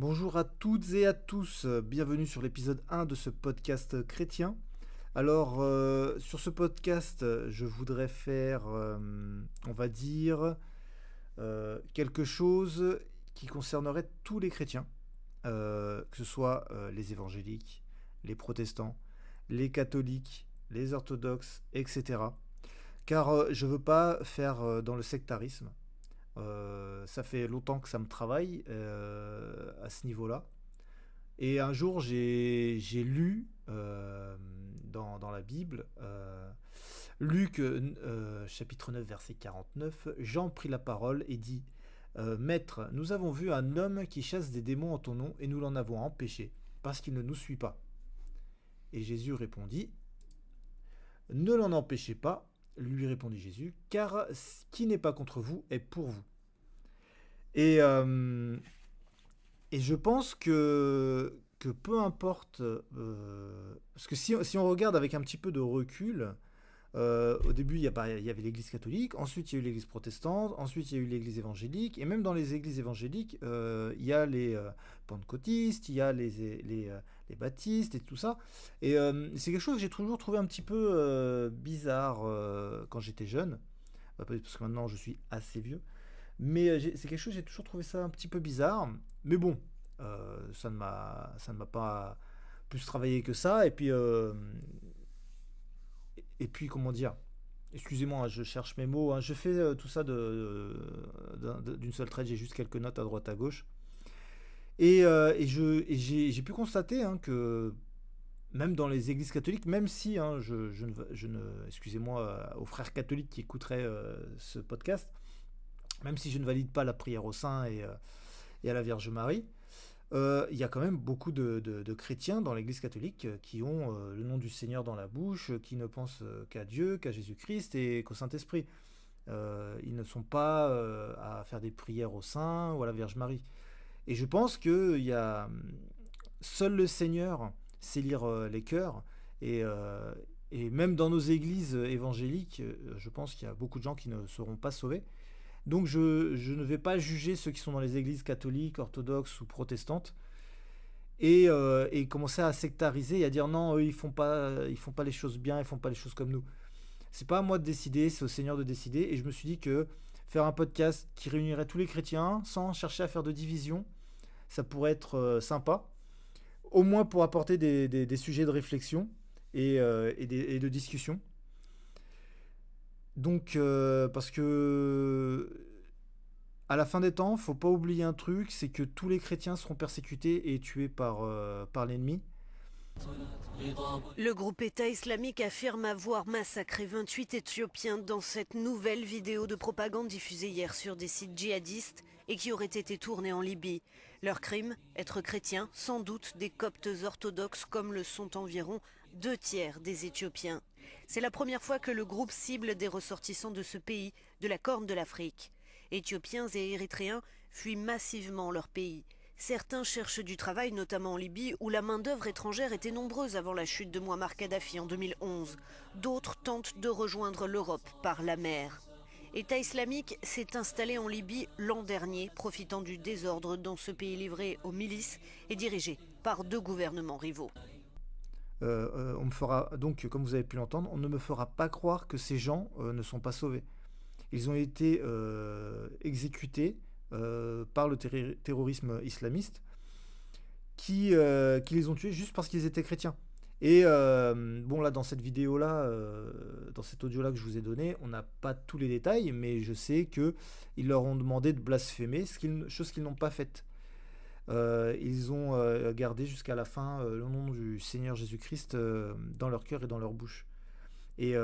Bonjour à toutes et à tous, bienvenue sur l'épisode 1 de ce podcast chrétien. Alors, sur ce podcast, je voudrais faire, on va dire, quelque chose qui concernerait tous les chrétiens, que ce soit les évangéliques, les protestants, les catholiques, les orthodoxes, etc. Car je ne veux pas faire dans le sectarisme. Ça fait longtemps que ça me travaille à ce niveau-là. Et un jour, j'ai lu dans la Bible, Luc chapitre 9, verset 49, Jean prit la parole et dit, Maître, nous avons vu un homme qui chasse des démons en ton nom et nous l'en avons empêché, parce qu'il ne nous suit pas. Et Jésus répondit, Ne l'en empêchez pas, lui répondit Jésus, car qui n'est pas contre vous est pour vous. Et, euh, et je pense que peu importe, parce que si on regarde avec un petit peu de recul, au début il y avait l'église catholique, ensuite il y a eu l'église protestante, ensuite il y a eu l'église évangélique, et même dans les églises évangéliques, il y a les pentecôtistes, il y a les baptistes et tout ça. Et c'est quelque chose que j'ai toujours trouvé un petit peu bizarre quand j'étais jeune, parce que maintenant je suis assez vieux. Mais c'est quelque chose, j'ai toujours trouvé ça un petit peu bizarre. Mais bon, ça ne m'a pas plus travaillé que ça. Et puis comment dire, excusez-moi, hein, je cherche mes mots, hein, je fais tout ça d'une seule traite, j'ai juste quelques notes à droite à gauche. J'ai pu constater hein, que même dans les églises catholiques, même si, hein, excusez-moi aux frères catholiques qui écouteraient ce podcast, même si je ne valide pas la prière au Saint et à la Vierge Marie, il y a quand même beaucoup de chrétiens dans l'Église catholique qui ont le nom du Seigneur dans la bouche, qui ne pensent qu'à Dieu, qu'à Jésus-Christ et qu'au Saint-Esprit. Ils ne sont pas à faire des prières au Saint ou à la Vierge Marie. Et je pense que seul le Seigneur sait lire les cœurs. Et, euh, et même dans nos églises évangéliques, je pense qu'il y a beaucoup de gens qui ne seront pas sauvés. Donc je ne vais pas juger ceux qui sont dans les églises catholiques, orthodoxes ou protestantes et commencer à sectariser et à dire non, eux ils font pas les choses bien, ils font pas les choses comme nous. C'est pas à moi de décider, c'est au Seigneur de décider. Et je me suis dit que faire un podcast qui réunirait tous les chrétiens sans chercher à faire de division, ça pourrait être sympa. Au moins pour apporter des sujets de réflexion et de discussion. Donc, parce que à la fin des temps, faut pas oublier un truc, c'est que tous les chrétiens seront persécutés et tués par l'ennemi. Le groupe État islamique affirme avoir massacré 28 Éthiopiens dans cette nouvelle vidéo de propagande diffusée hier sur des sites djihadistes et qui aurait été tournée en Libye. Leur crime, être chrétiens, sans doute des coptes orthodoxes comme le sont environ 2 tiers des Éthiopiens. C'est la première fois que le groupe cible des ressortissants de ce pays, de la Corne de l'Afrique. Éthiopiens et Érythréens fuient massivement leur pays. Certains cherchent du travail, notamment en Libye, où la main-d'œuvre étrangère était nombreuse avant la chute de Mouammar Kadhafi en 2011. D'autres tentent de rejoindre l'Europe par la mer. État islamique s'est installé en Libye l'an dernier, profitant du désordre dans ce pays livré aux milices et dirigé par 2 gouvernements rivaux. On me fera donc, comme vous avez pu l'entendre, on ne me fera pas croire que ces gens ne sont pas sauvés. Ils ont été exécutés par le terrorisme islamiste qui les ont tués juste parce qu'ils étaient chrétiens. Et bon, là, dans cette vidéo-là, dans cet audio-là que je vous ai donné, on n'a pas tous les détails, mais je sais qu'ils leur ont demandé de blasphémer, chose qu'ils n'ont pas faite. Ils ont gardé jusqu'à la fin le nom du Seigneur Jésus-Christ dans leur cœur et dans leur bouche. Et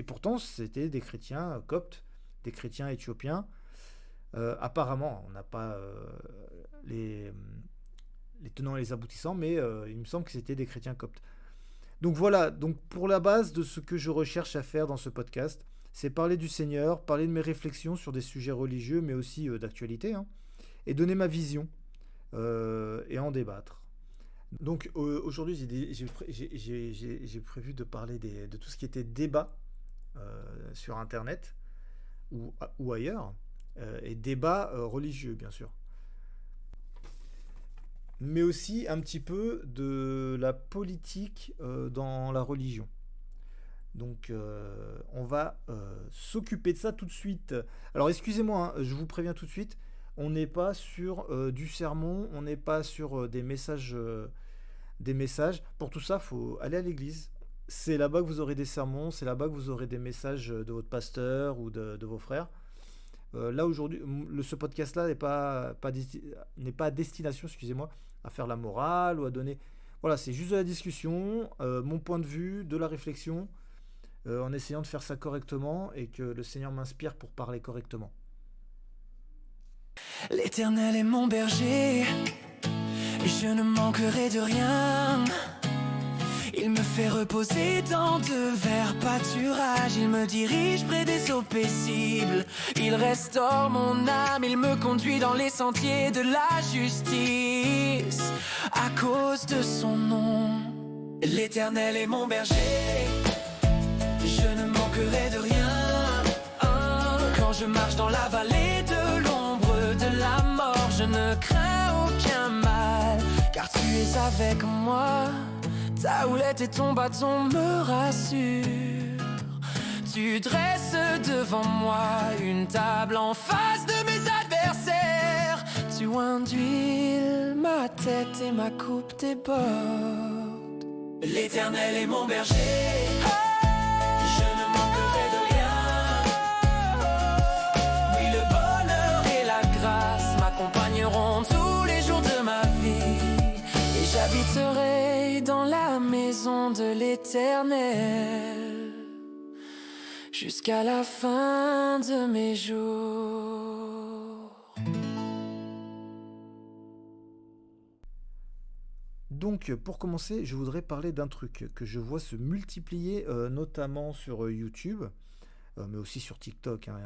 pourtant, c'était des chrétiens coptes, des chrétiens éthiopiens. Apparemment, on n'a pas les, les tenants et les aboutissants, mais il me semble que c'était des chrétiens coptes. Donc voilà, donc pour la base de ce que je recherche à faire dans ce podcast, c'est parler du Seigneur, parler de mes réflexions sur des sujets religieux, mais aussi d'actualité, hein, et donner ma vision et en débattre. Donc aujourd'hui, j'ai prévu de parler de tout ce qui était débat sur Internet ou ailleurs, et débat religieux, bien sûr. mais aussi un petit peu de la politique dans la religion. Donc on va s'occuper de ça tout de suite. Alors excusez-moi, hein, je vous préviens tout de suite, on n'est pas sur du sermon, on n'est pas sur des messages. Pour tout ça, il faut aller à l'église. C'est là-bas que vous aurez des sermons, c'est là-bas que vous aurez des messages de votre pasteur ou de vos frères. Là aujourd'hui, ce podcast-là n'est pas à destination, excusez-moi, à faire la morale ou à donner. Voilà, c'est juste de la discussion, mon point de vue, de la réflexion, en essayant de faire ça correctement et que le Seigneur m'inspire pour parler correctement. L'Éternel est mon berger, je ne manquerai de rien. Il me fait reposer dans de verts pâturages. Il me dirige près des eaux paisibles. Il restaure mon âme. Il me conduit dans les sentiers de la justice. À cause de son nom, l'Éternel est mon berger. Je ne manquerai de rien. Quand je marche dans la vallée de l'ombre de la mort, je ne crains aucun mal, car tu es avec moi. Ta houlette et ton bâton me rassurent. Tu dresses devant moi une table en face de mes adversaires. Tu induis ma tête et ma coupe déborde. L'Éternel est mon berger. Je ne manquerai de rien. Oui, le bonheur et la grâce m'accompagneront tous les jours de ma vie. Et j'habiterai dans la maison de l'Éternel jusqu'à la fin de mes jours. Donc, pour commencer, je voudrais parler d'un truc que je vois se multiplier, notamment sur YouTube, mais aussi sur TikTok. Hein,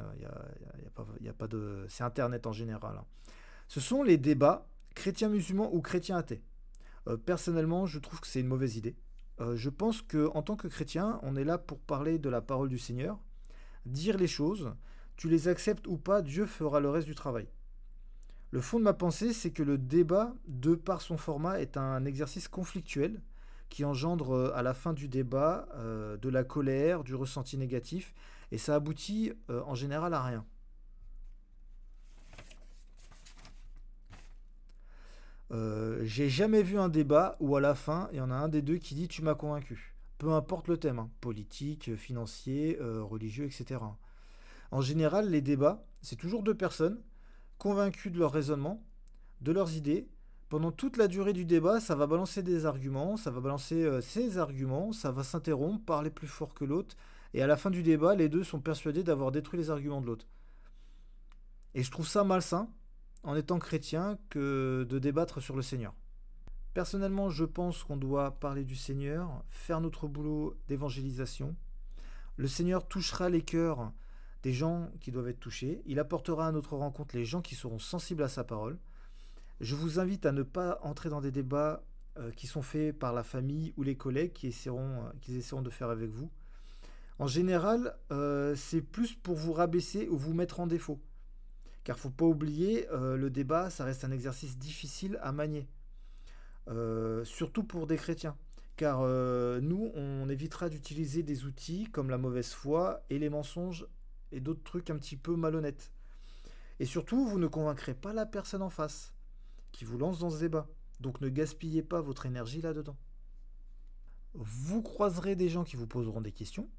y a pas de... C'est Internet en général. Hein. Ce sont les débats chrétiens-musulmans ou chrétiens-athées. Personnellement, je trouve que c'est une mauvaise idée. Je pense qu'en tant que chrétien, on est là pour parler de la parole du Seigneur, dire les choses. Tu les acceptes ou pas, Dieu fera le reste du travail. Le fond de ma pensée, c'est que le débat, de par son format, est un exercice conflictuel qui engendre à la fin du débat de la colère, du ressenti négatif, et ça aboutit en général à rien. J'ai jamais vu un débat où à la fin, il y en a un des deux qui dit tu m'as convaincu. Peu importe le thème, hein, politique, financier, religieux, etc. En général, les débats, c'est toujours deux personnes convaincus de leur raisonnement, de leurs idées. Pendant toute la durée du débat, ça va balancer des arguments, ça va balancer ses arguments, ça va s'interrompre, parler plus fort que l'autre, et à la fin du débat, les deux sont persuadés d'avoir détruit les arguments de l'autre. Et je trouve ça malsain, en étant chrétien, que de débattre sur le Seigneur. Personnellement, je pense qu'on doit parler du Seigneur, faire notre boulot d'évangélisation. Le Seigneur touchera les cœurs des gens qui doivent être touchés. Il apportera à notre rencontre les gens qui seront sensibles à sa parole. Je vous invite à ne pas entrer dans des débats qui sont faits par la famille ou les collègues qu'ils essaieront de faire avec vous. En général, c'est plus pour vous rabaisser ou vous mettre en défaut. Car il ne faut pas oublier, le débat, ça reste un exercice difficile à manier. Surtout pour des chrétiens. Car nous, on évitera d'utiliser des outils comme la mauvaise foi et les mensonges et d'autres trucs un petit peu malhonnêtes. Et surtout, vous ne convaincrez pas la personne en face qui vous lance dans ce débat. Donc ne gaspillez pas votre énergie là-dedans. Vous croiserez des gens qui vous poseront des questions.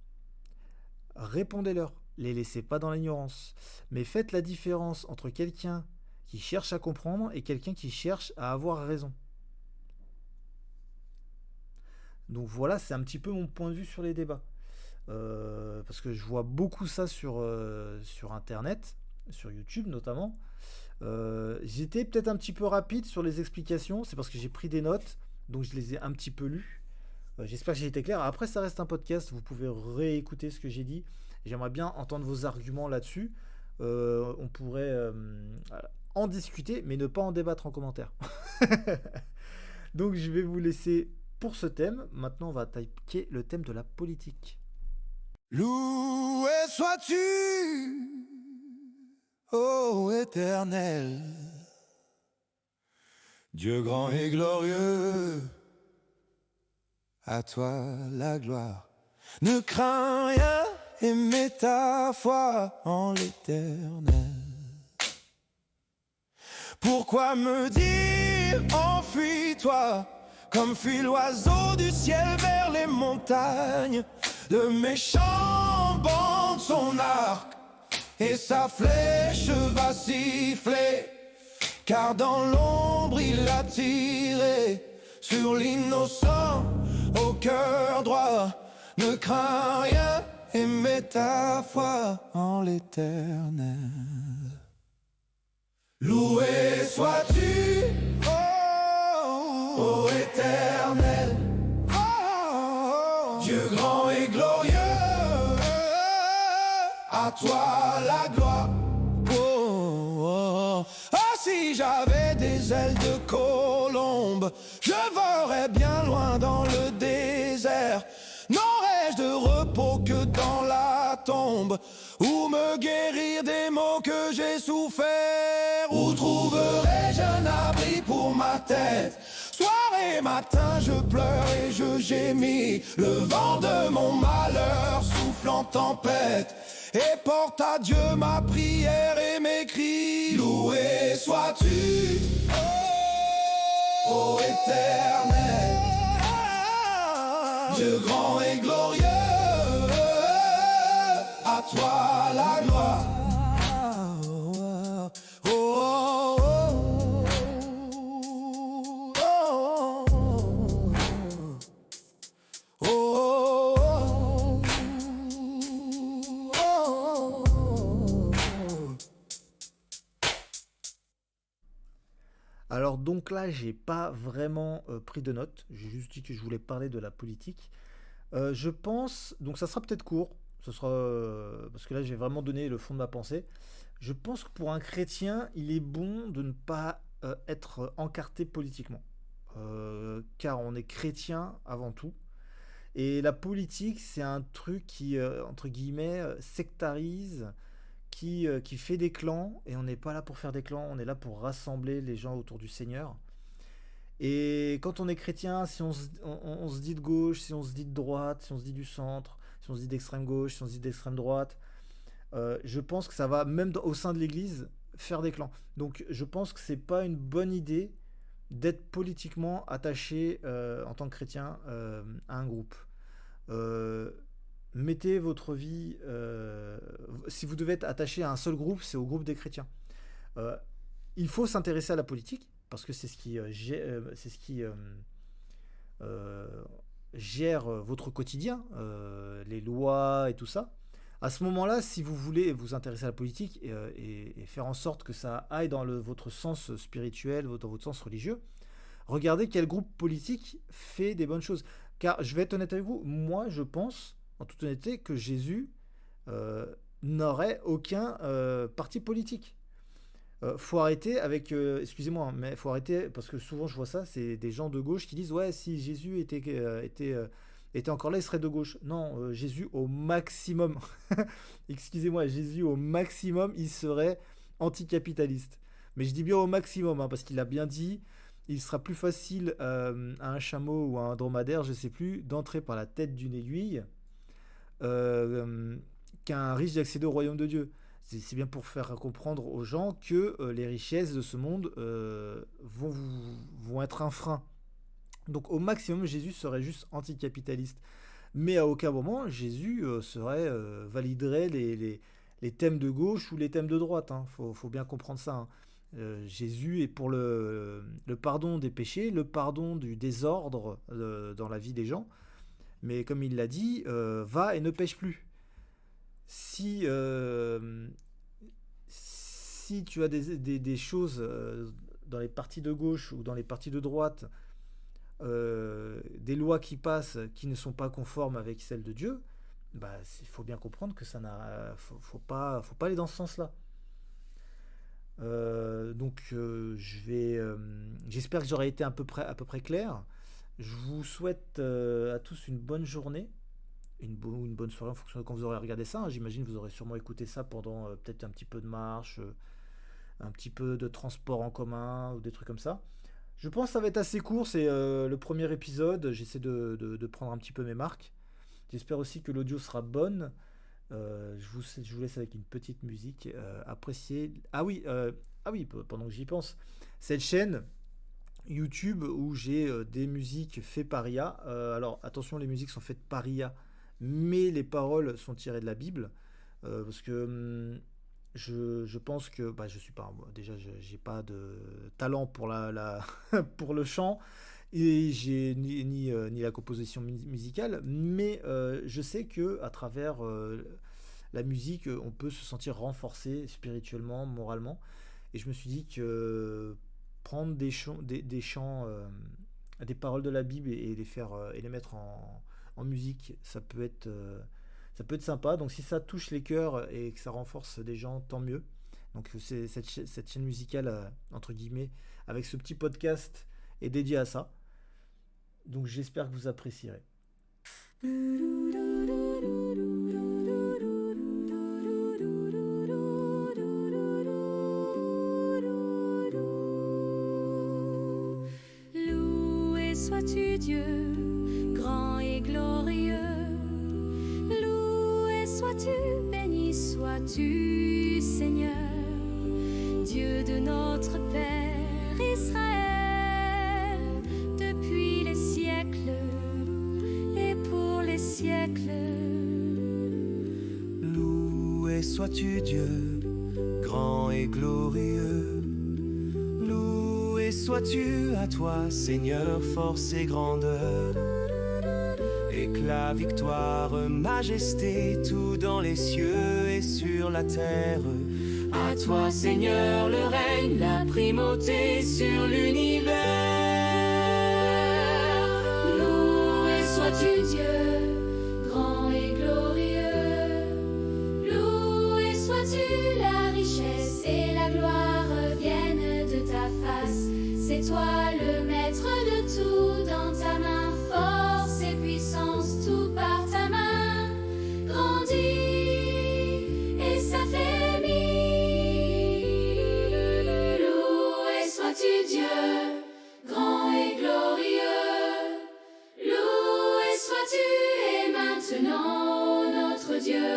Répondez-leur. Les laissez pas dans l'ignorance. Mais faites la différence entre quelqu'un qui cherche à comprendre et quelqu'un qui cherche à avoir raison. Donc voilà, c'est un petit peu mon point de vue sur les débats. Parce que je vois beaucoup ça sur Internet, sur YouTube notamment. J'étais peut-être un petit peu rapide sur les explications, c'est parce que j'ai pris des notes, donc je les ai un petit peu lues. J'espère que j'ai été clair. Après, ça reste un podcast, vous pouvez réécouter ce que j'ai dit. J'aimerais bien entendre vos arguments là-dessus. On pourrait en discuter, mais ne pas en débattre en commentaire. Donc je vais vous laisser pour ce thème. Maintenant, on va attaquer le thème de la politique. Loué sois-tu, ô Éternel. Dieu grand et glorieux, à toi la gloire. Ne crains rien et mets ta foi en l'Éternel. Pourquoi me dire enfuis-toi, comme fuit l'oiseau du ciel vers les montagnes? Le méchant bande son arc et sa flèche va siffler, car dans l'ombre il a tiré sur l'innocent au cœur droit. Ne crains rien et mets ta foi en l'Éternel. Loué sois-tu, ô Éternel, Dieu grand et glorieux, à toi la gloire. Ah, si j'avais des ailes de colombe, je volerais bien loin dans le désert. N'aurais-je de repos que dans la tombe, où me guérir des maux que j'ai souffert? Où trouverais-je un abri pour ma tête? Soir et matin je pleure et je gémis, le vent de mon malheur souffle en tempête et porte à Dieu ma prière et mes cris. Loué sois-tu, ô Éternel, Dieu grand et glorieux, à toi la gloire. Alors donc là, j'ai pas vraiment pris de notes, j'ai juste dit que je voulais parler de la politique. Je pense, donc ça sera peut-être court, ce sera, parce que là j'ai vraiment donné le fond de ma pensée. Je pense que pour un chrétien, il est bon de ne pas être encarté politiquement, car on est chrétien avant tout. Et la politique, c'est un truc qui, entre guillemets, sectarise, qui fait des clans, et on n'est pas là pour faire des clans, on est là pour rassembler les gens autour du Seigneur. Et quand on est chrétien, si on se dit de gauche, si on se dit de droite, si on se dit du centre, si on se dit d'extrême gauche, si on se dit d'extrême droite, je pense que ça va, même au sein de l'Église, faire des clans. Donc je pense que c'est pas une bonne idée d'être politiquement attaché en tant que chrétien à un groupe. Euh, Mettez votre vie, si vous devez être attaché à un seul groupe, c'est au groupe des chrétiens. Euh, il faut s'intéresser à la politique, parce que c'est ce qui, euh, gère votre quotidien, les lois et tout ça. À ce moment-là, si vous voulez vous intéresser à la politique et faire en sorte que ça aille dans votre sens spirituel, dans votre sens religieux, regardez quel groupe politique fait des bonnes choses. Car je vais être honnête avec vous, moi je pense, en toute honnêteté, que Jésus euh, n'aurait aucun parti politique. Faut arrêter avec, excusez-moi, hein, mais faut arrêter parce que souvent je vois ça, c'est des gens de gauche qui disent ouais, si Jésus était encore là, il serait de gauche. Non, Jésus au maximum, excusez-moi, Jésus au maximum, il serait anticapitaliste. Mais je dis bien au maximum, hein, parce qu'il a bien dit, il sera plus facile à un chameau ou à un dromadaire, je sais plus, d'entrer par la tête d'une aiguille euh, qu'un riche d'accéder au royaume de Dieu. C'est bien pour faire comprendre aux gens que les richesses de ce monde vont être un frein. Donc au maximum, Jésus serait juste anticapitaliste. Mais à aucun moment, Jésus validerait les thèmes de gauche ou les thèmes de droite. Hein. Faut bien comprendre ça. Hein. Jésus est pour le pardon des péchés, le pardon du désordre dans la vie des gens. Mais comme il l'a dit, va et ne pêche plus. Si tu as des choses dans les partis de gauche ou dans les partis de droite, des lois qui passent qui ne sont pas conformes avec celles de Dieu, bah, il faut bien comprendre que faut pas aller dans ce sens-là. J'espère que j'aurai été à peu près clair. Je vous souhaite à tous une bonne journée, une bonne soirée en fonction de quand vous aurez regardé ça. Hein. J'imagine que vous aurez sûrement écouté ça pendant peut-être un petit peu de marche, un petit peu de transport en commun ou des trucs comme ça. Je pense que ça va être assez court, c'est le premier épisode, j'essaie de prendre un petit peu mes marques. J'espère aussi que l'audio sera bonne. Je vous laisse avec une petite musique appréciée. Ah oui, pendant que j'y pense, cette chaîne YouTube où j'ai des musiques faites par IA. Alors attention, les musiques sont faites par IA, mais les paroles sont tirées de la Bible. Parce que je pense que je suis pas déjà j'ai pas de talent pour pour le chant et j'ai ni la composition musicale, mais je sais que à travers la musique, on peut se sentir renforcé spirituellement, moralement. Et je me suis dit que prendre des chants, des paroles de la Bible et les faire et les mettre en musique, ça peut être sympa. Donc si ça touche les cœurs et que ça renforce des gens, tant mieux. Donc c'est cette chaîne musicale entre guillemets avec ce petit podcast est dédiée à ça. Donc j'espère que vous apprécierez. Loué sois-tu Dieu, grand et glorieux. Loué sois-tu, béni sois-tu Seigneur, Dieu de notre Père Israël, depuis les siècles et pour les siècles. Loué sois-tu Dieu, grand et glorieux. Loué sois-tu à toi, Seigneur, force et grandeur. Éclat, victoire, majesté, tout dans les cieux et sur la terre. À toi, Seigneur, le règne, la primauté sur l'univers. Loué sois-tu Dieu, grand et glorieux. Loué sois-tu, la richesse et la gloire viennent de ta face. C'est toi le maître de tout, dans ta main force et puissance, tout par ta main grandit et s'affermit. Loué sois-tu Dieu, grand et glorieux. Loué sois-tu et maintenant notre Dieu.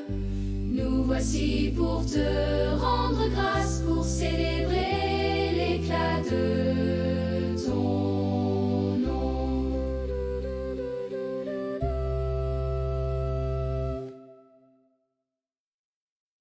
Nous voici pour te rendre grâce, pour célébrer l'éclat de